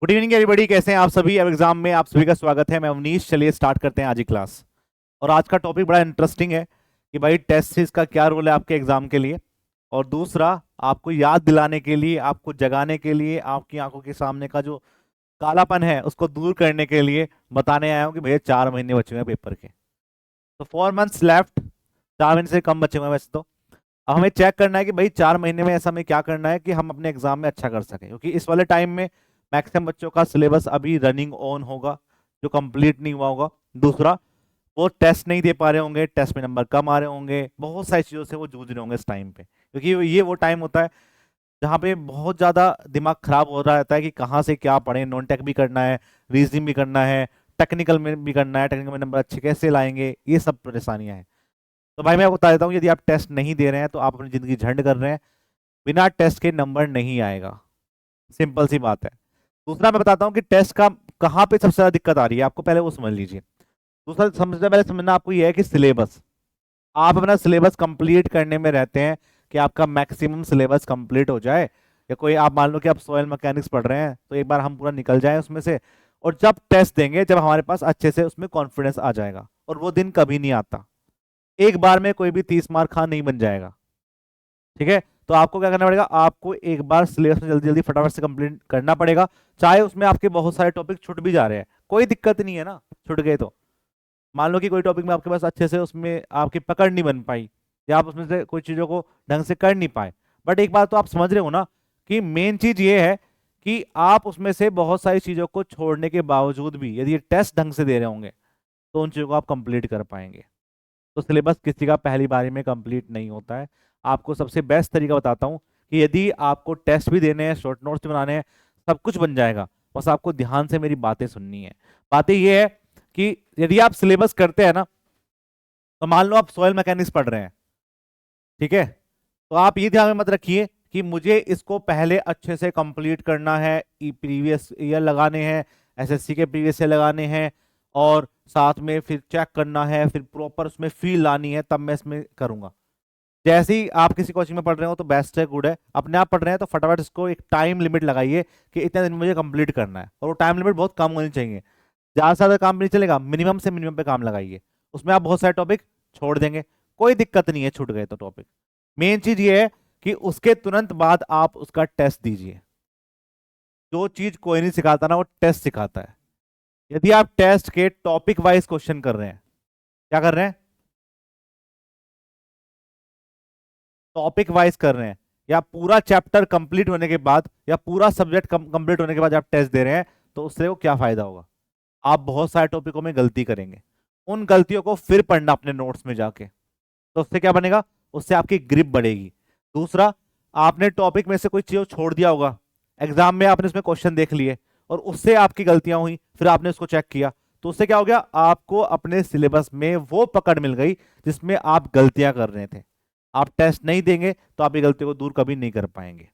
Good evening everybody, कैसे हैं आप सभी। अब एग्जाम में आप सभी का स्वागत है। मैं अवनीश, चलिए स्टार्ट करते हैं आज की क्लास। और आज का टॉपिक बड़ा इंटरेस्टिंग है कि भाई टेस्ट सीरीज का क्या रोल है आपके एग्जाम के लिए। और दूसरा, आपको याद दिलाने के लिए, आपको जगाने के लिए, आपकी आंखों के सामने का जो कालापन है उसको दूर करने के लिए बताने आया हूँ कि भैया 4 महीने बचे हुए हैं पेपर के। तो 4 मंथ्स लेफ्ट, 4 महीने से कम बचे हुए हैं वैसे तो। अब हमें चेक करना है कि भाई 4 महीने में ऐसा हमें क्या करना है कि हम अपने एग्जाम में अच्छा कर सकें, क्योंकि इस वाले टाइम में मैक्सिमम बच्चों का सिलेबस अभी रनिंग ऑन होगा, जो कंप्लीट नहीं हुआ होगा। दूसरा, वो टेस्ट नहीं दे पा रहे होंगे, टेस्ट में नंबर कम आ रहे होंगे, बहुत सारी चीज़ों से वो जूझ रहे होंगे इस टाइम पे, क्योंकि ये वो टाइम होता है जहाँ पे बहुत ज़्यादा दिमाग खराब हो रहा रहता है कि कहाँ से क्या पढ़ें। नॉन टेक भी करना है, रीजनिंग भी करना है, टेक्निकल में भी करना है, टेक्निकल में नंबर अच्छे कैसे लाएंगे, ये सब परेशानियां हैं। तो भाई मैं आपको बता देता हूँ, यदि आप टेस्ट नहीं दे रहे हैं तो आप अपनी ज़िंदगी झंड कर रहे हैं। बिना टेस्ट के नंबर नहीं आएगा, सिंपल सी बात है। दूसरा, मैं बताता हूँ कि टेस्ट का कहाँ पे सबसे ज़्यादा दिक्कत आ रही है आपको, पहले वो समझ लीजिए। दूसरा, समझना पहले समझना आपको ये है कि सिलेबस, आप अपना सिलेबस कंप्लीट करने में रहते हैं कि आपका मैक्सिमम सिलेबस कंप्लीट हो जाए। या कोई, आप मान लो कि आप सॉइल मैकेनिक्स पढ़ रहे हैं तो एक बार हम पूरा निकल जाए उसमें से, और जब टेस्ट देंगे, जब हमारे पास अच्छे से उसमें कॉन्फिडेंस आ जाएगा। और वो दिन कभी नहीं आता, एक बार में कोई भी 30 मार्क खान नहीं बन जाएगा। ठीक है, तो आपको क्या करना पड़ेगा, आपको एक बार सिलेबस में जल्दी जल्दी फटाफट से कंप्लीट करना पड़ेगा। चाहे उसमें आपके बहुत सारे टॉपिक छूट भी जा रहे हैं, कोई दिक्कत नहीं है ना, छूट गए तो। मान लो कि कोई टॉपिक में आपके पास अच्छे से उसमें आपकी पकड़ नहीं बन पाई, या आप उसमें से कोई चीज़ों को ढंग से कर नहीं पाए, बट एक बात तो आप समझ रहे हो ना कि मेन चीज़ ये है कि आप उसमें से बहुत सारी चीज़ों को छोड़ने के बावजूद भी यदि टेस्ट ढंग से दे रहे होंगे तो उन चीज़ों को आप कंप्लीट कर पाएंगे। तो सिलेबस किसी का पहली बारी में कंप्लीट नहीं होता है। आपको सबसे बेस्ट तरीका बताता हूँ कि यदि आपको टेस्ट भी देने हैं, शॉर्ट नोट्स भी बनाने हैं, सब कुछ बन जाएगा। बस आपको ध्यान से मेरी बातें सुननी है। बातें ये है कि यदि आप सिलेबस करते हैं ना, तो मान लो आप सॉइल मैकेनिक्स पढ़ रहे हैं, ठीक है, तो आप ये ध्यान में मत रखिए कि मुझे इसको पहले अच्छे से कंप्लीट करना है, प्रीवियस ईयर लगाने हैं, एसएससी के प्रीवियस ईयर लगाने हैं, और साथ में फिर चेक करना है, फिर प्रॉपर उसमें फील लानी है, तब मैं इसमें करूंगा। जैसे ही आप किसी कोचिंग में पढ़ रहे हो तो बेस्ट है, गुड है। अपने आप पढ़ रहे हैं तो फटाफट इसको एक टाइम लिमिट लगाइए कि इतने दिन में मुझे कंप्लीट करना है, और वो टाइम लिमिट बहुत कम होनी चाहिए। ज़्यादा से ज़्यादा काम नहीं चलेगा, मिनिमम से मिनिमम पे काम लगाइए। उसमें आप बहुत सारे टॉपिक छोड़ देंगे, कोई दिक्कत नहीं है छूट गए तो टॉपिक। मेन चीज ये है कि उसके तुरंत बाद आप उसका टेस्ट दीजिए। जो चीज कोई नहीं सिखाता ना, वो टेस्ट सिखाता है। यदि आप टेस्ट के टॉपिक वाइज क्वेश्चन कर रहे हैं, क्या कर रहे हैं, टॉपिक वाइज कर रहे हैं, या पूरा चैप्टर कंप्लीट होने के बाद या पूरा सब्जेक्ट कंप्लीट होने के बाद आप टेस्ट दे रहे हैं, तो उससे वो क्या फायदा होगा, आप बहुत सारे टॉपिकों में गलती करेंगे। उन गलतियों को फिर पढ़ना अपने नोट्स में जाके, तो उससे क्या बनेगा, उससे आपकी ग्रिप बढ़ेगी। दूसरा, आपने टॉपिक में से कोई चीज छोड़ दिया होगा, एग्जाम में आपने उसमें क्वेश्चन देख लिए और उससे आपकी गलतियां हुई, फिर आपने उसको चेक किया, तो उससे क्या हो गया, आपको अपने सिलेबस में वो पकड़ मिल गई जिसमें आप गलतियां कर रहे थे। आप टेस्ट नहीं देंगे तो आप ये गलती को दूर कभी नहीं कर पाएंगे।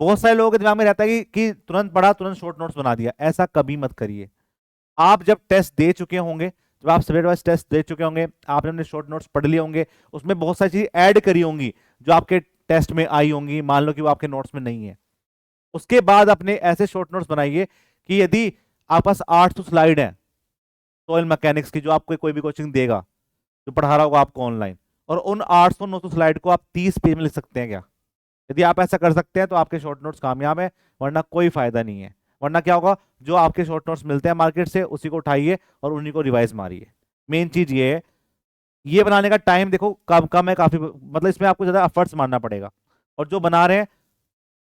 बहुत सारे लोगों के दिमाग में रहता है कि तुरंत पढ़ा, तुरंत शॉर्ट नोट्स बना दिया। ऐसा कभी मत करिए। आप जब टेस्ट दे चुके होंगे, जब आप सब्जेक्ट वाइज टेस्ट दे चुके होंगे, आपने अपने शॉर्ट नोट्स पढ़ लिए होंगे, उसमें बहुत सारी चीजें ऐड करी होंगी जो आपके टेस्ट में आई होंगी, मान लो कि वो आपके नोट्स में नहीं है। उसके बाद अपने ऐसे शॉर्ट नोट्स बनाइए कि यदि आपके पास 800 स्लाइड है सॉइल मैकेनिक्स की, जो आपको कोई भी कोचिंग देगा, जो पढ़ा रहा होगा आपको ऑनलाइन, और उन 800-900 स्लाइड को आप 30 पेज में लिख सकते हैं क्या। यदि आप ऐसा कर सकते हैं तो आपके शॉर्ट नोट्स कामयाब है, वरना कोई फायदा नहीं है। वरना क्या होगा, जो आपके शॉर्ट नोट्स मिलते हैं मार्केट से, उसी को उठाइए और उन्हीं को रिवाइज मारिए। मेन चीज ये है। ये बनाने का टाइम देखो कम कम है काफी, मतलब इसमें आपको ज्यादा एफर्ट्स मारना पड़ेगा। और जो बना रहे हैं,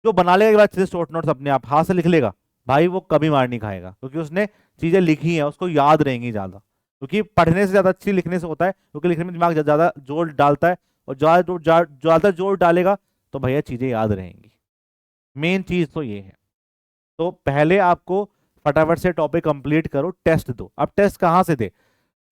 जो बना लेगा एक बार अच्छे से शॉर्ट नोट्स अपने आप हाथ से लिख लेगा, भाई वो कभी मार नहीं खाएगा, क्योंकि उसने चीजें लिखी हैं, उसको याद रहेंगी ज्यादा। क्योंकि पढ़ने से ज्यादा अच्छी लिखने से होता है, क्योंकि लिखने में दिमाग ज्यादा जोर डालता है, और ज्यादा जोर डालेगा तो भैया चीजें याद रहेंगी। मेन चीज तो ये है। तो पहले आपको फटाफट से टॉपिक कंप्लीट करो, टेस्ट दो। अब टेस्ट कहाँ से दे,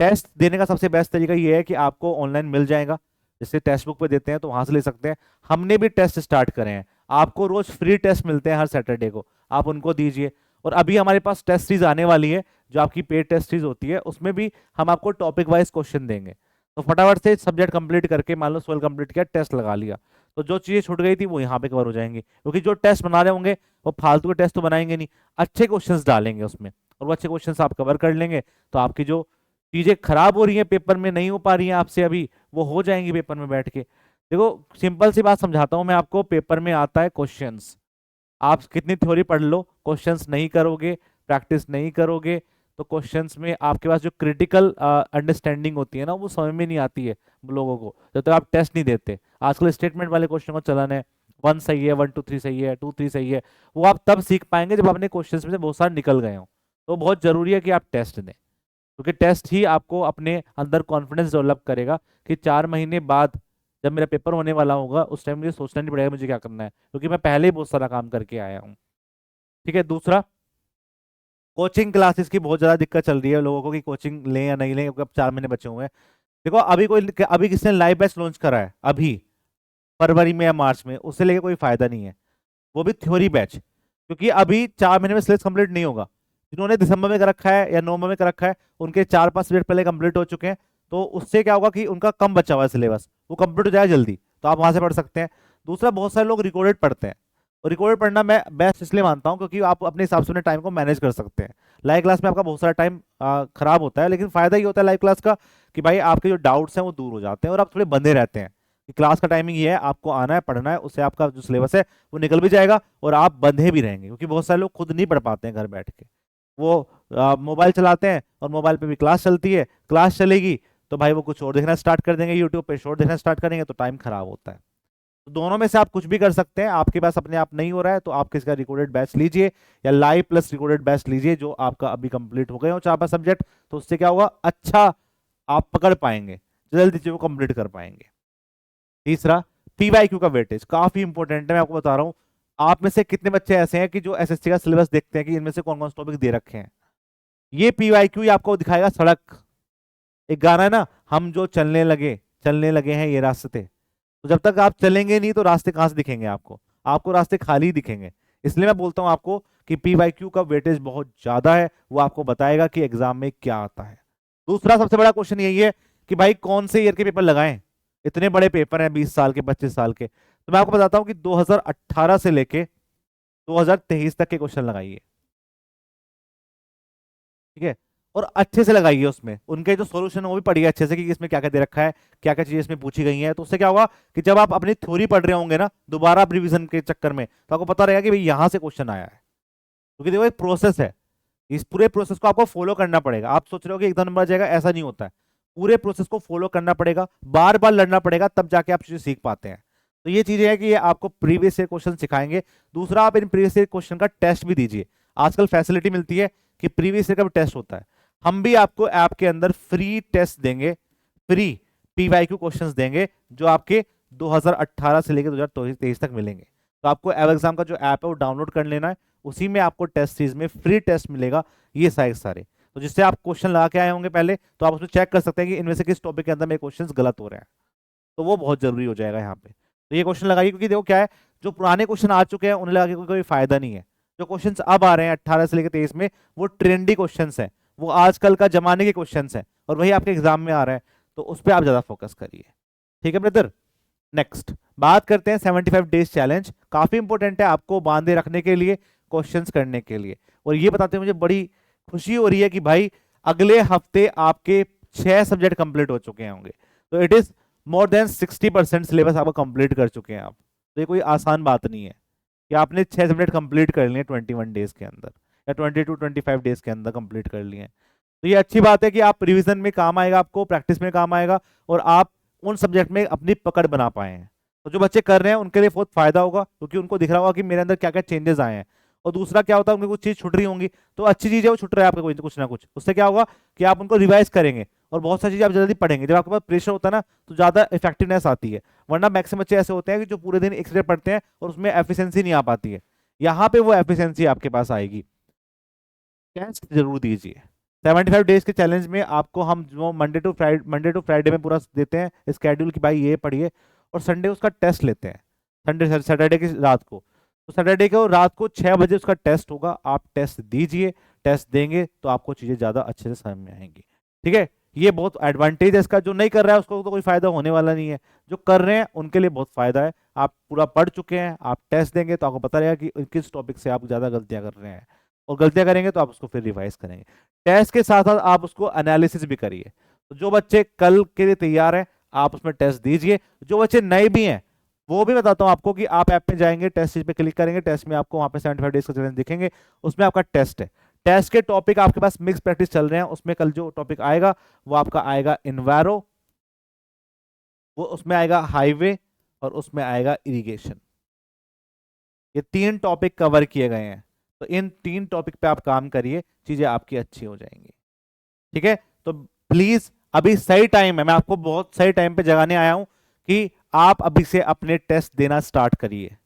टेस्ट देने का सबसे बेस्ट तरीका ये है कि आपको ऑनलाइन मिल जाएगा, जैसे टेक्स्ट बुक पे देते हैं तो वहां से ले सकते हैं। हमने भी टेस्ट स्टार्ट करे हैं, आपको रोज फ्री टेस्ट मिलते हैं हर सैटरडे को, आप उनको दीजिए। और अभी हमारे पास टेस्ट सीरीज आने वाली है, जो आपकी पेड टेस्ट सीरीज होती है, उसमें भी हम आपको टॉपिक वाइज क्वेश्चन देंगे। तो फटाफट से सब्जेक्ट कंप्लीट करके, मान लो 12 कंप्लीट किया, टेस्ट लगा लिया, तो जो चीजें छूट गई थी वो यहाँ पे कवर हो जाएंगी, क्योंकि जो टेस्ट बना रहे होंगे वो फालतू के टेस्ट तो बनाएंगे नहीं, अच्छे क्वेश्चंस डालेंगे उसमें, और वो अच्छे क्वेश्चंस आप कवर कर लेंगे तो आपकी जो चीजें खराब हो रही हैं पेपर में, नहीं हो पा रही हैं आपसे अभी, वो हो जाएंगी पेपर में बैठ के। देखो सिंपल सी बात समझाता हूं मैं आपको, पेपर में आता है क्वेश्चंस, आप कितनी थ्योरी पढ़ लो, क्वेश्चंस नहीं करोगे, प्रैक्टिस नहीं करोगे, तो क्वेश्चंस में आपके पास जो क्रिटिकल अंडरस्टैंडिंग होती है ना, वो समझ में नहीं आती है लोगों को, जब तक आप टेस्ट नहीं देते। आजकल स्टेटमेंट वाले क्वेश्चन का चलन है, 1 सही है, 1 2 3 सही है, 2 3 सही है, वो आप तब सीख पाएंगे जब अपने क्वेश्चन में से बहुत सारे निकल गए हो। तो बहुत जरूरी है कि आप टेस्ट दें, क्योंकि टेस्ट ही आपको अपने अंदर कॉन्फिडेंस डेवलप करेगा कि 4 महीने बाद जब मेरा पेपर होने वाला होगा उस टाइम मुझे सोचना नहीं पड़ेगा मुझे क्या करना है, क्योंकि मैं पहले ही बहुत सारा काम करके आया हूँ। ठीक है। दूसरा, कोचिंग क्लासेस की बहुत ज्यादा दिक्कत चल रही है लोगों को कि कोचिंग लें या नहीं लें, क्योंकि अब 4 महीने बचे हुए हैं। देखो अभी किसने लाइव बैच लॉन्च करा है अभी फरवरी में या मार्च में, उससे लेके कोई फायदा नहीं है, वो भी थ्योरी बैच, क्योंकि अभी 4 महीने में सिलेबस कंप्लीट नहीं होगा। जिन्होंने दिसंबर में कर रखा है या नवंबर में कर रखा है, उनके 4 5 सब्जेक्ट पहले कंप्लीट हो चुके हैं, तो उससे क्या होगा कि उनका कम बचा हुआ है सिलेबस, वो कंप्लीट हो जाएगा जल्दी, तो आप वहां से पढ़ सकते हैं। दूसरा, बहुत सारे लोग रिकॉर्डेड पढ़ते हैं, और रिकॉर्डेड पढ़ना मैं बेस्ट इसलिए मानता हूं क्योंकि आप अपने हिसाब से अपने टाइम को मैनेज कर सकते हैं। लाइव क्लास में आपका बहुत सारा टाइम खराब होता है, लेकिन फायदा ये होता है लाइव क्लास का कि भाई आपके जो डाउट्स हैं वो दूर हो जाते हैं और आप थोड़े बंधे रहते हैं कि क्लास का टाइमिंग ये है, आपको आना है, पढ़ना है, उससे आपका जो सिलेबस है वो निकल भी जाएगा और आप बंधे भी रहेंगे, क्योंकि बहुत सारे लोग खुद नहीं पढ़ पाते हैं घर बैठ के, वो मोबाइल चलाते हैं और मोबाइल पे भी क्लास चलती है, क्लास चलेगी तो भाई वो कुछ और देखना स्टार्ट कर देंगे, यूट्यूब पे शॉर्ट देखना स्टार्ट करेंगे, तो टाइम खराब होता है। तो दोनों में से आप कुछ भी कर सकते हैं, आपके पास अपने आप नहीं हो रहा है तो आप किसका रिकॉर्डेड बैच लीजिए या लाइव प्लस रिकॉर्डेड बैच लीजिए जो आपका अभी कंप्लीट हो गए हो 4 5 सब्जेक्ट, तो उससे क्या होगा, अच्छा आप पकड़ पाएंगे, जल्दी चीजों को कंप्लीट कर पाएंगे। तीसरा, पीवाईक्यू का वेटेज काफी इंपॉर्टेंट है, मैं आपको बता रहा हूं। आप में से कितने बच्चे ऐसे हैं कि जो एसएससी का सिलेबस देखते हैं कि इनमें से कौन कौन से टॉपिक दे रखे हैं, ये पीवाईक्यू आपको दिखाएगा सड़क। एक गाना है ना, हम जो चलने लगे हैं ये रास्ते, तो जब तक आप चलेंगे नहीं तो रास्ते कहां से दिखेंगे आपको, आपको रास्ते खाली ही दिखेंगे। इसलिए मैं बोलता हूं आपको कि पीवाईक्यू का वेटेज बहुत ज्यादा है, वो आपको बताएगा कि एग्जाम में क्या आता है। दूसरा सबसे बड़ा क्वेश्चन यही है कि भाई कौन से ईयर के पेपर लगाएं, इतने बड़े पेपर हैं 20 साल के 25 साल के, तो मैं आपको बताता हूं कि 2018 से लेके 2023 तक के क्वेश्चन लगाइए, ठीक है, और अच्छे से लगाइए, उसमें उनके जो सॉल्यूशन है वो भी पढ़िए अच्छे से कि इसमें क्या क्या दे रखा है, क्या क्या चीजें इसमें पूछी गई हैं, तो उससे क्या होगा कि जब आप अपनी थ्योरी पढ़ रहे होंगे ना दोबारा रिवीजन के चक्कर में, तो आपको पता रहेगा कि भाई यहां से क्वेश्चन आया है, क्योंकि देखो एक प्रोसेस है, इस पूरे प्रोसेस को आपको फॉलो करना पड़ेगा। आप सोच रहे हो कि एकदम नंबर आ जाएगा, ऐसा नहीं होता है, पूरे प्रोसेस को फॉलो करना पड़ेगा, बार बार लड़ना पड़ेगा, तब जाके आप चीजें सीख पाते हैं। तो ये चीजें हैं कि ये आपको प्रीवियस ईयर क्वेश्चन सिखाएंगे। दूसरा, आप इन प्रीवियस ईयर क्वेश्चन का टेस्ट भी दीजिए, आजकल फैसिलिटी मिलती है कि प्रीवियस ईयर का भी टेस्ट होता है। हम भी आपको ऐप के अंदर फ्री टेस्ट देंगे, फ्री पीवाईक्यू क्वेश्चंस देंगे जो आपके 2018 से लेकर 2023 तक मिलेंगे। तो आपको एव एग्जाम का जो ऐप है वो डाउनलोड कर लेना है, उसी में आपको टेस्ट सीरीज में फ्री टेस्ट मिलेगा ये सारे, तो जिससे आप क्वेश्चन लगा के आए होंगे पहले, तो आप उसमें चेक कर सकते हैं कि इनमें से किस टॉपिक के अंदर मेरे क्वेश्चन गलत हो रहे हैं, तो वो बहुत जरूरी हो जाएगा यहाँ पे। तो ये क्वेश्चन लगाइए, क्योंकि देखो क्या है, जो पुराने क्वेश्चन आ चुके हैं उन्हें लगा के कोई फायदा नहीं है, जो क्वेश्चन अब आ रहे हैं 18 से लेकर 23 में वो ट्रेंडी क्वेश्चन है, वो आजकल का जमाने के क्वेश्चन है और वही आपके एग्जाम में आ रहा है, तो उस पर आप ज्यादा फोकस करिए। ठीक है ब्रदर। नेक्स्ट बात करते हैं 75 डेज चैलेंज, काफी इंपॉर्टेंट है आपको बांधे रखने के लिए, क्वेश्चंस करने के लिए। और ये बताते हुए मुझे बड़ी खुशी हो रही है कि भाई अगले हफ्ते आपके 6 सब्जेक्ट कंप्लीट हो चुके होंगे, तो it is more than 60% syllabus आपको कंप्लीट कर चुके हैं आप। तो ये कोई आसान बात नहीं है कि आपने 6 सब्जेक्ट कंप्लीट कर लिए 21 डेज के अंदर या 22 25 डेज के अंदर कंप्लीट कर लिए। तो ये अच्छी बात है कि आप रिवीजन में काम आएगा, आपको प्रैक्टिस में काम आएगा, और आप उन सब्जेक्ट में अपनी पकड़ बना पाए हैं। तो जो बच्चे कर रहे हैं उनके लिए बहुत फायदा होगा, क्योंकि उनको दिख रहा होगा कि मेरे अंदर क्या क्या चेंजेस आए हैं। और दूसरा क्या होता है, उनको कुछ चीज छूट रही होंगी, तो अच्छी चीज है वो छूट रहा है आपका कोई कुछ ना कुछ, उससे क्या होगा कि आप उनको रिवाइज करेंगे और बहुत सारी चीजें आप जल्दी पढ़ेंगे। जब आपके पास प्रेशर होता है ना तो ज्यादा इफेक्टिवनेस आती है, वरना मैक्सिमम बच्चे ऐसे होते हैं कि जो पूरे दिन एक सब्जेक्ट पढ़ते हैं और उसमें एफिशिएंसी नहीं आ पाती है, यहाँ पे वो एफिशिएंसी आपके पास आएगी। टेस्ट जरूर दीजिए। 75 डेज के चैलेंज में आपको हम जो मंडे टू फ्राइडे में पूरा देते हैं स्केड्यूल कि भाई ये पढ़िए, और संडे उसका टेस्ट लेते हैं, संडे सैटरडे की रात को। तो सैटरडे को रात को 6 बजे उसका टेस्ट होगा, आप टेस्ट दीजिए, टेस्ट देंगे तो आपको चीजें ज्यादा अच्छे से समझ में आएंगी। ठीक है, ये बहुत एडवांटेज है इसका, जो नहीं कर रहा है उसको तो कोई फायदा होने वाला नहीं है, जो कर रहे हैं उनके लिए बहुत फायदा है। आप पूरा पढ़ चुके हैं, आप टेस्ट देंगे तो आपको पता रहेगा कि किस टॉपिक से आप ज़्यादा गलतियां कर रहे हैं, और गलतियां करेंगे तो आप उसको फिर रिवाइज करेंगे। टेस्ट के साथ साथ आप उसको एनालिसिस भी करिए। तो जो बच्चे कल के लिए तैयार हैं आप उसमें टेस्ट दीजिए, जो बच्चे नए भी हैं वो भी बताता हूं आपको कि आप ऐप में जाएंगे, टेस्ट पे क्लिक करेंगे, टेस्ट में आपको वहां पे 75 डेज का चैलेंज दिखेंगे, उसमें आपका टेस्ट है। टेस्ट के टॉपिक आपके पास मिक्स प्रैक्टिस चल रहे हैं, उसमें कल जो टॉपिक आएगा वो आपका आएगा इन्वायरो, वो उसमें आएगा हाईवे, और उसमें आएगा इरिगेशन। ये 3 टॉपिक कवर किए गए हैं, तो इन 3 टॉपिक पे आप काम करिए, चीजें आपकी अच्छी हो जाएंगी। ठीक है, तो प्लीज अभी सही टाइम है, मैं आपको बहुत सही टाइम पे जगाने आया हूं कि आप अभी से अपने टेस्ट देना स्टार्ट करिए।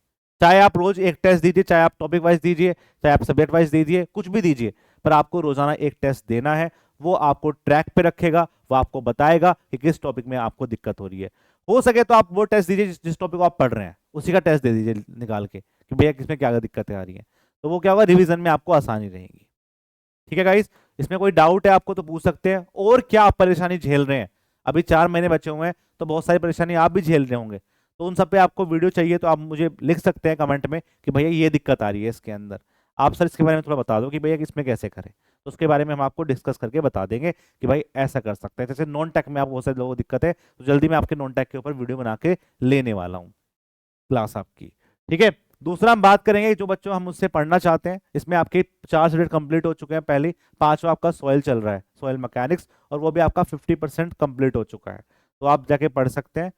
चाहे आप रोज एक टेस्ट दीजिए, चाहे आप टॉपिक वाइज दीजिए, चाहे आप सब्जेक्ट वाइज दीजिए, कुछ भी दीजिए, पर आपको रोजाना एक टेस्ट देना है। वो आपको ट्रैक पे रखेगा, वो आपको बताएगा कि किस टॉपिक में आपको दिक्कत हो रही है। हो सके तो आप वो टेस्ट दीजिए जिस टॉपिक को आप पढ़ रहे हैं, उसी का टेस्ट दे दीजिए निकाल के कि भैया किसमें क्या दिक्कतें आ रही हैं, तो वो क्या होगा, रिवीजन में आपको आसानी रहेगी। ठीक है गाइस, इसमें कोई डाउट है आपको तो पूछ सकते हैं। और क्या आप परेशानी झेल रहे हैं, अभी 4 महीने बचे हुए हैं तो बहुत सारी परेशानी आप भी झेल रहे होंगे, तो उन सब पे आपको वीडियो चाहिए तो आप मुझे लिख सकते हैं कमेंट में कि भैया ये दिक्कत आ रही है इसके अंदर, आप सर इसके बारे में थोड़ा बता दो कि भैया इसमें कैसे करें, तो उसके बारे में हम आपको डिस्कस करके बता देंगे कि भाई ऐसा कर सकते हैं। जैसे नॉन टेक में आपको बहुत सारे लोगों को दिक्कत है, तो जल्दी मैं आपके नॉन टेक के ऊपर वीडियो बना के लेने वाला हूँ क्लास आपकी। ठीक है, दूसरा हम बात करेंगे जो बच्चों हम मुझसे पढ़ना चाहते हैं, इसमें आपके 4 सब्जेक्ट कंप्लीट हो चुके हैं, पहली 5वां आपका सॉइल चल रहा है, सॉइल मैकेनिक्स, और वो भी आपका 50% कंप्लीट हो चुका है, तो आप जाके पढ़ सकते हैं।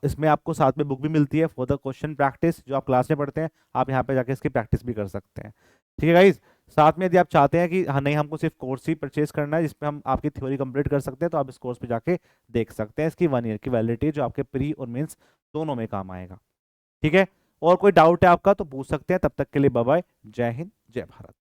इसमें आपको साथ में बुक भी मिलती है फॉर द क्वेश्चन प्रैक्टिस, जो आप क्लास में पढ़ते हैं आप यहाँ पे जाके इसकी प्रैक्टिस भी कर सकते हैं। ठीक है गाइज, साथ में यदि आप चाहते हैं कि हाँ नहीं हमको सिर्फ कोर्स ही परचेज करना है जिसमें हम आपकी थ्योरी कंप्लीट कर सकते हैं, तो आप इस कोर्स पे जाके देख सकते हैं। इसकी 1 ईयर की वैलिडिटी जो आपके प्री और मेंस दोनों में काम आएगा। ठीक है, और कोई डाउट है आपका तो पूछ सकते हैं। तब तक के लिए बाय बाय, जय हिंद, जय भारत।